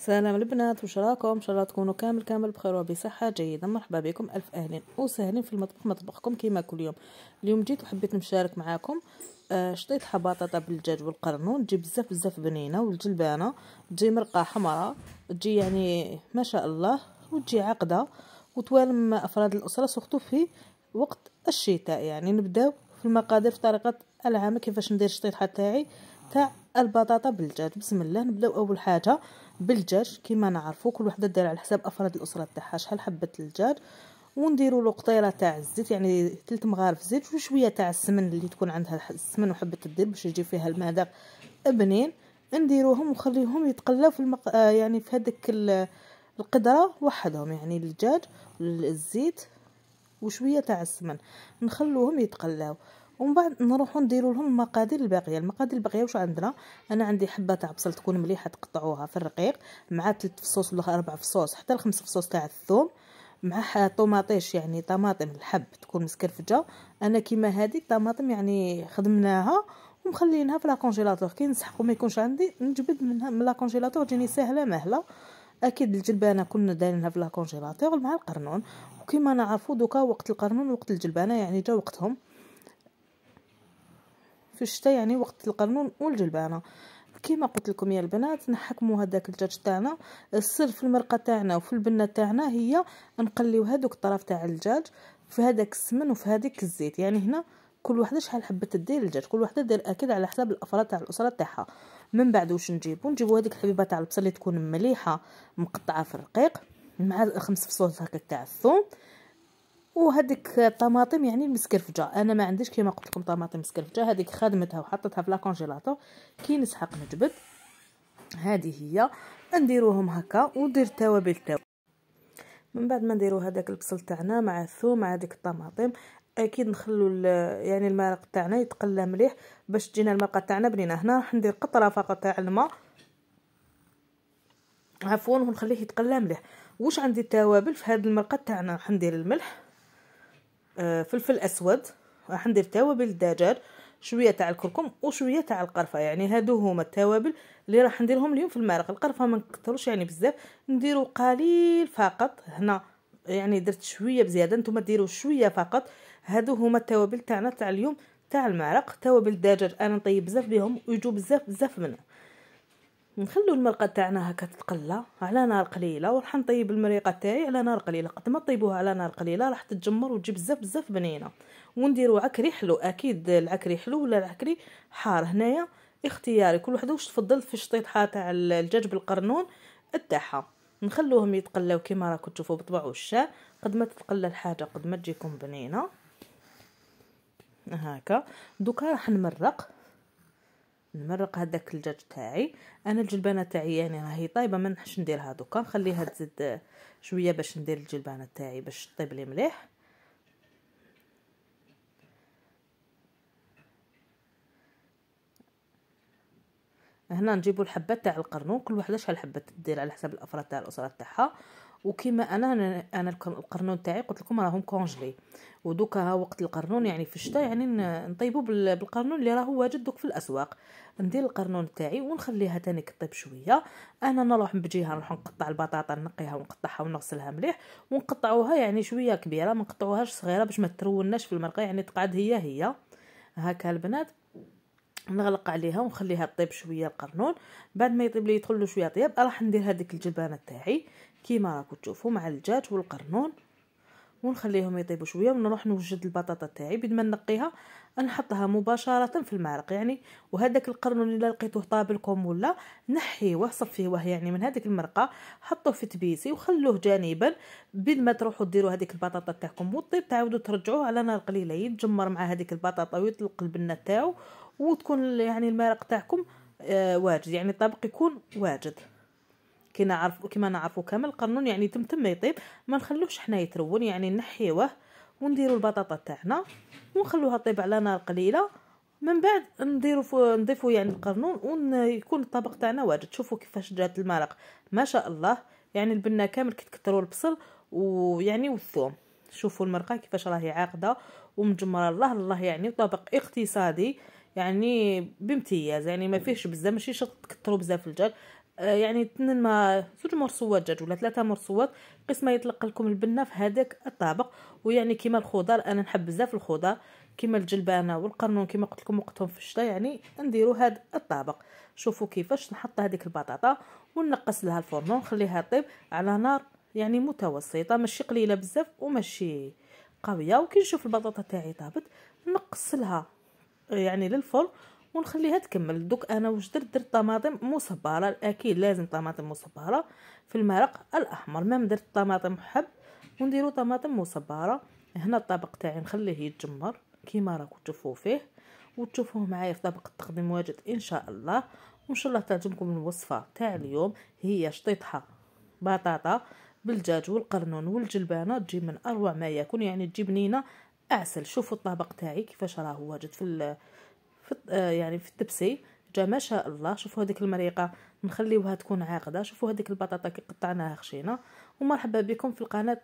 سلام البنات، وش راكم؟ ان شاء الله تكونوا كامل بخير وبصحه جيده. مرحبا بكم، الف اهلا وسهلا في المطبخ، مطبخكم كيما كل يوم. اليوم جيت وحبيت نشارك معاكم شطيطحه بطاطا بالدجاج والقرنون. تجي بزاف بنينه، والجلبانه تجي مرقه حمراء، تجي يعني ما شاء الله، وتجي عقده وتوالم افراد الاسره سورتو في وقت الشتاء. يعني نبداو في المقادير في طريقه العامه كيفاش ندير الشطيطحه تاعي تاع البطاطا بالدجاج. بسم الله. نبداو اول حاجه بالدجاج. كيما نعرفوا كل وحده دير على حساب افراد الاسره تاعها شحال حبه الدجاج، ونديروا له قطيره تاع الزيت، يعني 3 مغارف زيت وشويه تاع السمن اللي تكون عندها السمن وحبه الدير باش يجي فيها المذاق بنين. نديروهم ونخليهم يتقلاو في يعني في هذيك القدره وحدهم، يعني الدجاج الزيت وشويه تاع السمن، نخلوهم يتقلاو. ومن بعد نروحوا نديروا لهم المقادير الباقيه. واش عندنا؟ انا عندي حبه تاع بصل تكون مليحه تقطعوها في الرقيق، مع 3 فصوص ولا 4 فصوص حتى 5 فصوص تاع الثوم، مع طوماطيش يعني طماطم الحب تكون مسكرفجه. انا كيما هذه طماطم يعني خدمناها ومخلينها في لا كونجيلاتور، كي نسحق وما يكونش عندي نجبد منها من لا كونجيلاتور، تجيني سهله مهله. اكيد الجلبانه كنا دايرينها في لا كونجيلاتور مع القرنون. وكيما نعرفوا دوكا وقت القرنون وقت الجلبانه، يعني جا وقتهم في الشتاء، يعني وقت القرنون والجلبانه. كيما قلت لكم يا البنات، نحكموا هذاك الدجاج تاعنا. السر في المرقه تاعنا وفي البنه تاعنا هي نقليو هذوك الطرف تاع الدجاج في هذاك السمن وفي هذيك الزيت. يعني هنا كل وحده شحال حبه دير الدجاج، كل وحده دير اكيد على حساب الافراد تاع الاسره تاعها. من بعد واش نجيبوا هذيك الحبيبه تاع البصل اللي تكون مليحه مقطعه في الرقيق، مع 5 فصوص هكا تاع الثوم، وهذيك الطماطم يعني مسكرفجه. انا ما عنديش كيما قلت لكم طماطم مسكرفجه، هذيك خدمتها وحطيتها في لا كونجيلاتور. كي نسحق نجبد هذه هي. نديروهم هكا وندير التوابل تاعو. من بعد ما نديروا هذاك البصل تاعنا مع الثوم مع هذيك الطماطم، اكيد نخلو يعني المرق تاعنا يتقلى مليح باش تجينا المرقه تاعنا بنينه. هنا راح ندير قطره فقط تاع الماء عفوا، ونخليه يتقلى مليح. واش عندي التوابل في هذه المرقه تاعنا؟ راح ندير الملح، فلفل اسود، راح ندير توابل الدجاج، شويه تاع الكركم وشويه تاع القرفه. يعني هادو هما التوابل اللي راح نديرهم اليوم في المرق. القرفه ما نكثروش يعني بزاف، نديروا قليل فقط. هنا يعني درت شويه بزياده، نتوما ديروا شويه فقط. هادو هما التوابل تاعنا تاع اليوم تاع المرق. توابل الدجاج انا نطيب بزاف بهم ويجوا بزاف منه. نخلو المرقه تاعنا هكا تتقلى على نار قليله، وراح نطيب المريقه تاعي على نار قليله. قد ما طيبوها على نار قليله راح تتجمر وتجي بزاف بنينه. ونديروا عكري حلو، اكيد العكري حلو ولا العكري حار، هنايا اختياري، كل وحده واش تفضل في الشطيطحه تاع الدجاج بالقرنون تاعها. نخلوهم يتقلاو كيما راكم تشوفوا بطبع وشا. قد ما تتقلى الحاجه قد ما تجيكم بنينه هكا. دوكا راح نمرق هذاك الدجاج تاعي. انا الجلبانه تاعي يعني راهي طايبه، ما نحش نديرها دوكا، نخليها تزيد شويه باش ندير الجلبانه تاعي باش طيب لي مليح. هنا نجيبوا الحبات تاع القرنون، كل وحده شحال حبه تدير على حساب الافراد تاع الاسره تاعها. وكيما انا القرنون تاعي قلت لكم راهم كونجلي، ودوكا ها وقت القرنون يعني في الشتاء، يعني نطيبوا بالقرنون اللي راهو واجد دوك في الاسواق. ندير القرنون تاعي ونخليها تاني كطيب شويه. انا نروح بجهه نروح نقطع البطاطا، نقيها ونقطعها ونغسلها مليح، ونقطعوها يعني شويه كبيره، ما نقطعوهاش صغيره باش ما تروناش في المرقه، يعني تقعد هي هكا البنات. نغلق عليها ونخليها طيب شويه القرنون. بعد ما يطيب لي يدخل له شويه طياب، راح ندير هذيك الجلبانه تاعي كيما راكم تشوفوا مع الدجاج والقرنون، ونخليهم يطيبوا شويه. ونروح نوجد البطاطا تاعي بدل ما نقيها نحطها مباشره في المرق يعني. وهذاك القرنون اللي لقيتوه طابلكم ولا نحيوه صفيوه يعني من هذيك المرقه، حطوه في تبيسي وخلوه جانبا. بدل ما تروحوا ديروا هذيك البطاطا تاعكم وطيب، تعاودوا ترجعوه على نار قليله يتجمر مع هذيك البطاطا ويطلق البنه تاعو، وتكون يعني المرق تاعكم واجد، يعني الطبق يكون واجد. كيما نعرفوا كامل القرنون يعني تم يطيب، ما نخلوش حنا يترون، يعني نحيوه ونديروا البطاطا تاعنا ونخلوها طيب على نار قليله. من بعد نضيفوا يعني القرنون ويكون الطبق تاعنا واجد. شوفوا كيفاش جات المرق ما شاء الله، يعني البنه كامل كي تكثروا البصل ويعني والثوم. شوفوا المرقه كيفاش راهي عاقده ومجمره، الله يعني طبق اقتصادي يعني بامتياز، يعني ما فيهش بزاف، ماشي شرط تكثروا بزاف الدجاج. يعني ما 2 مرصوات دجاج ولا 3 مرصوات، قسم ما يطلق لكم البنه في هذاك الطبق. ويعني كيما الخضر انا نحب بزاف الخضر، كيما الجلبانه والقرنون كيما قلت لكم وقتهم في الشتاء، يعني نديروا هذا الطبق. شوفوا كيفاش نحط هذيك البطاطا ونقص لها الفرن ونخليها طيب على نار يعني متوسطه، ماشي قليله بزاف وماشي قويه. وكي نشوف البطاطا تاعي طابت نقص لها يعني للفرن ونخليها تكمل. دوك انا واش درت طماطم مصبره، اكيد لازم طماطم مصبره في المرق الاحمر. ما درت طماطم حب ونديروا طماطم مصبره. هنا الطبق تاعي نخليه يتجمر كيما راكم تشوفوا فيه، وتشوفوه معايا في طبق التقديم واجد ان شاء الله. وان شاء الله تعجبكم الوصفه تاع اليوم. هي شطيطها بطاطا بالدجاج والقرنون والجلبانه، تجي من اروع ما يكون، يعني تجي بنينه اعسل. شوفوا الطبق تاعي كيفاش راه واجد يعني في التبسي جا ما شاء الله. شوفوا هذيك المريقه نخليوها تكون عاقده. شوفوا هذيك البطاطا كي قطعناها خشينه. ومرحبا بكم في القناه.